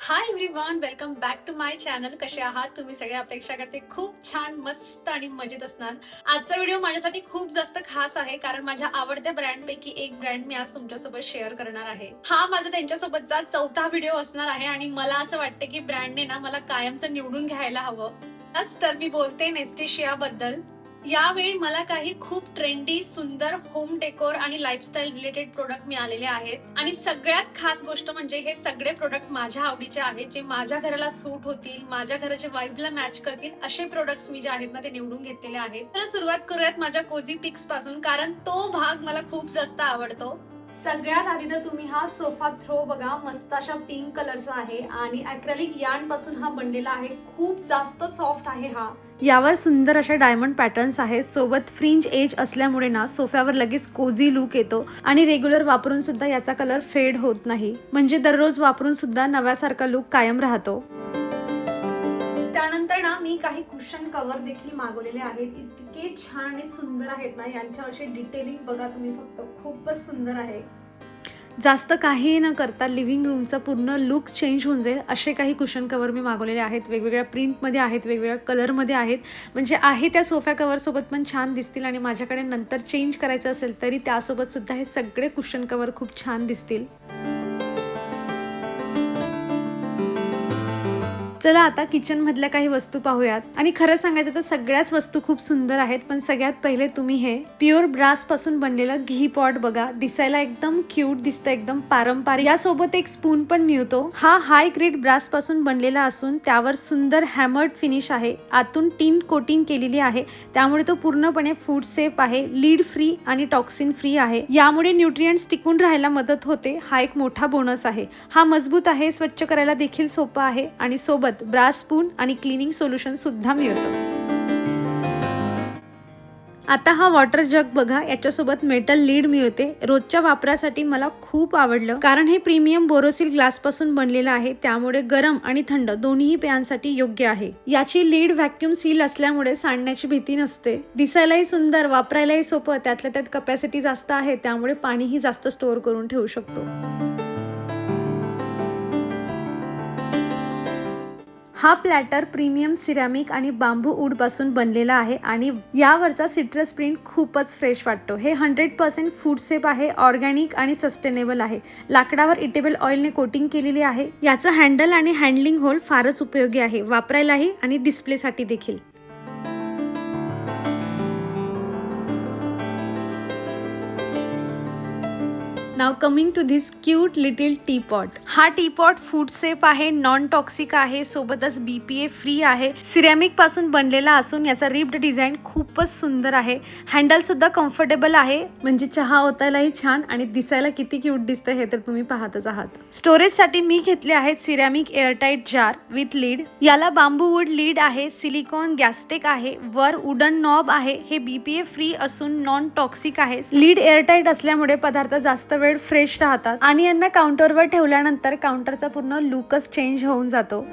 High everyone, welcome back to my channel. कसे आहात तुम्ही सगळे? अपेक्षा करते खूप छान, मस्त आणि मजेत असणार. आजचा व्हिडिओ माझ्यासाठी खूप जास्त खास आहे, कारण माझ्या आवडत्या ब्रँडपैकी एक ब्रँड मी आज तुमच्यासोबत शेअर करणार आहे. हा माझा त्यांच्यासोबतचा चौथा व्हिडिओ असणार आहे आणि मला असं वाटतं की ब्रँडने ना मला कायमचं निवडून घ्यायला हवं. तर मी बोलते नेस्टेशिया बद्दल. यावेळी मला काही खूप ट्रेंडी, सुंदर होम डेकोर आणि लाईफस्टाईल रिलेटेड प्रोडक्ट मिळालेले आहेत आणि सगळ्यात खास गोष्ट म्हणजे हे सगळे प्रोडक्ट माझ्या आवडीचे आहेत, जे माझ्या घराला सूट होतील, माझ्या घराच्या वाईबला मॅच करतील असे प्रोडक्ट्स मी जे आहेत ना ते निवडून घेतलेले आहेत. तर सुरुवात करूयात माझ्या कोझी पिक्स पासून, कारण तो भाग मला खूप जास्त आवडतो. सगळ्यात आधी तर तुम्ही हा सोफा थ्रो बघा, मस्त अशा पिंक कलरचा आहे आणि अॅक्रेलिक यार्न पासून हा बनलेला आहे. खूप जास्त सॉफ्ट आहे हा. यावर सुंदर अशा डायमंड पॅटर्न्स आहेत, सोबत फ्रिंज एज असल्यामुळे ना सोफ्यावर लगेच कोझी लुक येतो आणि रेग्युलर वापरून सुद्धा याचा कलर फेड होत नाही, म्हणजे दररोज वापरून सुद्धा नव्यासारखा लुक कायम राहतो. त्यानंतर ना मी काही कुशन कव्हर देखील मागवलेले आहेत. इतके छान आणि सुंदर आहेत ना, यांच्यावरची डिटेलिंग बघा तुम्ही फक्त, खूपच सुंदर आहे. जास्त काही न करता लिव्हिंग रूमचा पूर्ण लुक चेंज होऊन जाईल असे काही कुशन कव्हर मी मागवलेले आहेत. वेगवेगळ्या प्रिंटमध्ये आहेत, वेगवेगळ्या कलरमध्ये आहेत, म्हणजे आहे त्या सोफ्या कव्हरसोबत पण छान दिसतील आणि माझ्याकडे नंतर चेंज करायचं असेल तरी त्यासोबत सुद्धा हे सगळे कुशन कव्हर खूप छान दिसतील. चला आता किचन मधल्या काही वस्तू पाहूयात. आणि खरं सांगायचं तर सगळ्याच वस्तू खूप सुंदर आहेत, पण सगळ्यात पहिले तुम्ही हे प्युअर ब्रास पासून बनलेलं घी पॉट बघा. दिसायला एकदम क्यूट दिसतं, एकदम पारंपरिक. यासोबत एक स्पून पण मिळतो. हा हाय ग्रेड ब्रास पासून बनलेला असून त्यावर सुंदर हॅमर्ड फिनिश आहे. आतून टिन कोटिंग केलेली आहे, त्यामुळे तो पूर्णपणे फूड सेफ आहे, लीड फ्री आणि टॉक्सिन फ्री आहे. यामुळे न्यूट्रिएंट्स टिकून राहायला मदत होते. हा एक मोठा बोनस आहे. हा मजबूत आहे, स्वच्छ करायला देखील सोपा आहे आणि सोबत ब्रास स्पून आणि क्लिनिंग सोल्युशन सुद्धा मिळतं. आता हा वॉटर जग बघा, याच्यासोबत मेटल लीड मिळते. रोजच्या वापरासाठी मला खूप आवडलं, कारण हे प्रीमियम बोरोसिल ग्लास पासून बनलेलं आहे, त्यामुळे गरम आणि थंड दोन्ही पेयांसाठी योग्य आहे. याची लीड व्हॅक्यूम सील असल्यामुळे सांडण्याची भीती नसते. दिसायलाही सुंदर, वापरायलाही सोपं, त्यातल्या त्यात कपॅसिटी जास्त आहे, त्यामुळे पाणीही जास्त स्टोअर करून ठेवू शकतो. हा प्लॅटर प्रीमियम सिरॅमिक आणि बांबू वूड पासून बनलेला आहे आणि यावरचा सिट्रस प्रिंट खूपच फ्रेश वाटतो. हे 100% फूड सेफ आहे, ऑर्गॅनिक आणि सस्टेनेबल आहे. लाकडावर इटेबल ऑइलने कोटिंग केलेली आहे. याचं हँडल आणि हँडलिंग होल फारच उपयोगी आहे, वापरायलाही आणि डिस्प्लेसाठी देखील. नाव coming to this cute little tea pot. हा टी पॉट फूड सेफ आहे, नॉन टॉक्सिक आहे, सोबतच BPA फ्री आहे. सिरॅमिक पासून बनलेला असून याचा रिब्ड डिझाईन खूपच सुंदर आहे. हँडल सुद्धा कम्फर्टेबल आहे, म्हणजे चहा ओतायलाही छान आणि दिसायला किती क्यूट दिसतं हे तर तुम्ही पाहतच आहात. स्टोरेजसाठी मी घेतले आहेत ceramic airtight jar with lead. याला बांबू वूड लीड आहे, सिलिकॉन गॅस्टेक आहे, वर वुडन नॉब आहे. हे BPA फ्री असून नॉन टॉक्सिक आहे. लीड एअरटाईट असल्यामुळे पदार्थ जास्त वेळ फ्रेश राहतात आणि यांना काउंटरवर ठेवल्यानंतर काउंटरचा पूर्ण लुकच चेंज होऊन जातो.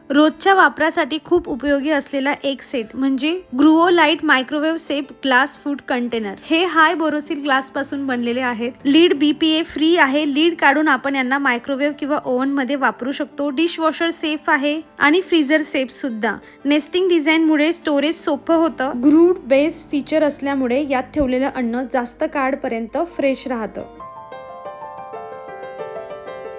रोजच्या वापरासाठी खूप उपयोगी असलेला एक सेट म्हणजे ग्रुओ light microwave safe glass food container. हे हाय बोरोसिल ग्लास पासून बनलेले आहेत. लीड BPA फ्री आहे. लीड काढून आपण यांना मायक्रोवेव्ह किंवा ओव्हन मध्ये वापरू शकतो. डिशवॉशर सेफ आहे आणि फ्रीजर सेफ सुद्धा. नेस्टिंग डिझाईन मुळे स्टोरेज सोपं होतं. ग्रूड बेस फीचर असल्यामुळे यात ठेवलेलं अन्न जास्त काळपर्यंत फ्रेश राहतं.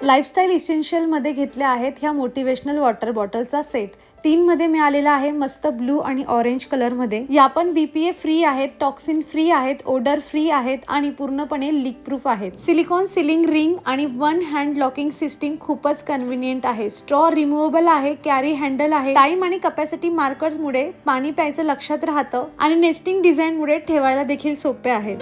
लाईफस्टाईल इसेन्शियल मध्ये घेतल्या आहेत ह्या मोटिवेशनल वॉटर बॉटलचा सेट. 3 मध्ये मिळालेला आहे, मस्त ब्लू आणि ऑरेंज कलर मध्ये. या पण BPA फ्री आहेत, टॉक्सिन फ्री आहेत, ओडर फ्री आहेत आणि पूर्णपणे लीक प्रूफ आहेत. सिलिकॉन सिलिंग रिंग आणि 1 हँड लॉकिंग सिस्टीम खूपच कन्व्हिनियंट आहे. स्ट्रॉ रिमूव्हेबल आहे, कॅरी हँडल आहे. टाइम आणि कपॅसिटी मार्कर्स मुळे पाणी प्यायचं लक्षात राहतं आणि नेस्टिंग डिझाईन मुळे ठेवायला देखील सोपे आहेत.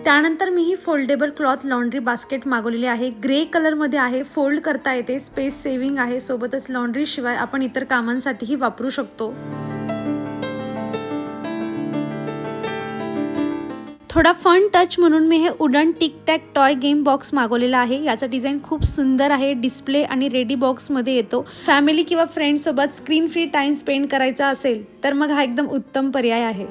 त्यानंतर मी ही फोल्डेबल क्लॉथ लॉन्ड्री बास्केट मागवलेली आहे. ग्रे कलरमध्ये आहे, फोल्ड करता येते, स्पेस सेव्हिंग आहे, सोबतच लॉन्ड्री शिवाय आपण इतर कामांसाठीही वापरू शकतो. थोडा फन टच म्हणून मी हे wooden tic tac toy game box मागवलेला आहे. याचा डिझाईन खूप सुंदर आहे, डिस्प्ले आणि रेडी बॉक्समध्ये येतो. फॅमिली किंवा फ्रेंड्स सोबत स्क्रीन फ्री टाइम स्पेंड करायचा असेल तर मग हा एकदम उत्तम पर्याय आहे.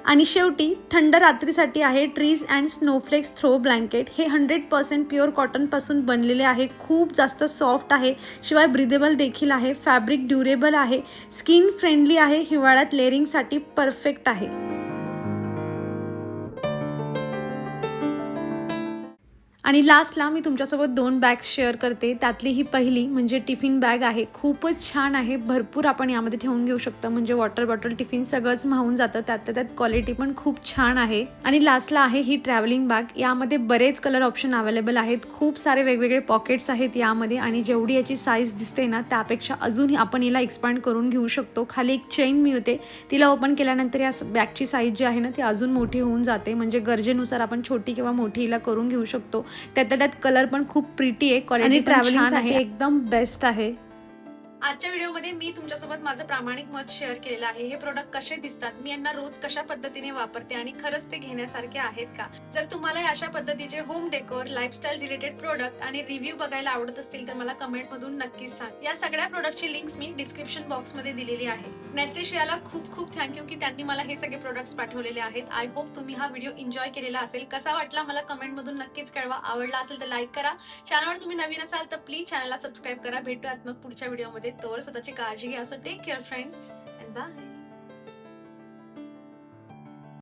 आणि शेवटी थंड रात्रीसाठी आहे trees and snowflakes throw blanket. हे 100% प्युअर कॉटनपासून बनलेले आहे. खूप जास्त सॉफ्ट आहे, शिवाय ब्रिदेबल देखील आहे. फॅब्रिक ड्युरेबल आहे, स्किन फ्रेंडली आहे, हिवाळ्यात लेअरिंगसाठी परफेक्ट आहे. आणि लास्टला मी तुमच्यासोबत 2 बॅग्स शेअर करते. त्यातली ही पहिली म्हणजे टिफिन बॅग आहे. खूपच छान आहे, भरपूर आपण यामध्ये ठेवून घेऊ शकतो. म्हणजे वॉटर बॉटल, टिफिन सगळंच मावून जातं. त्यात क्वालिटी पण खूप छान आहे. आणि लास्टला आहे ही ट्रॅव्हलिंग बॅग. यामध्ये बरेच कलर ऑप्शन अवेलेबल आहेत. खूप सारे वेगवेगळे पॉकेट्स आहेत यामध्ये. आणि जेवढी याची साईज दिसते ना, त्यापेक्षा अजून आपण हिला एक्सपांड करून घेऊ शकतो. खाली एक चेन मिळते, तिला ओपन केल्यानंतर या बॅगची साईज जी आहे ना, ती अजून मोठी होऊन जाते. म्हणजे गरजेनुसार आपण छोटी किंवा मोठी हिला करून घेऊ शकतो. त्यात कलर पण खूप प्रिटी आहे, क्वालिटी ट्रॅव्हलिंगसाठी एकदम बेस्ट आहे. आजच्या व्हिडिओमध्ये मी तुमच्यासोबत माझं प्रामाणिक मत शेअर केलेलं आहे. हे प्रोडक्ट कसे दिसतात, मी यांना रोज कशा पद्धतीने वापरते आणि खरंच ते घेण्यासारखे आहेत का. जर तुम्हाला अशा पद्धतीचे home decor, lifestyle related product आणि रिव्ह्यू बघायला आवडत असतील तर मला कमेंट मधून नक्कीच सांग. या सगळ्या प्रोडक्टची लिंक्स मी डिस्क्रिप्शन बॉक्स मध्ये दिलेली आहे. नेस्टेशियाला खूप खूप थँक्यू की त्यांनी मला हे सगळे प्रोडक्ट्स पाठवलेले आहेत. आय होप तुम्ही हा व्हिडिओ एन्जॉय केलेला असेल. कसा वाटला मला कमेंट मधून नक्कीच कळवा. आवडला असेल तर लाईक करा. चॅनलवर तुम्ही नवीन असाल तर प्लीज चॅनलला सबस्क्राईब करा. भेटूयात मग पुढच्या व्हिडिओमध्ये. तोवर स्वतःची काळजी घ्या. So take care friends and bye.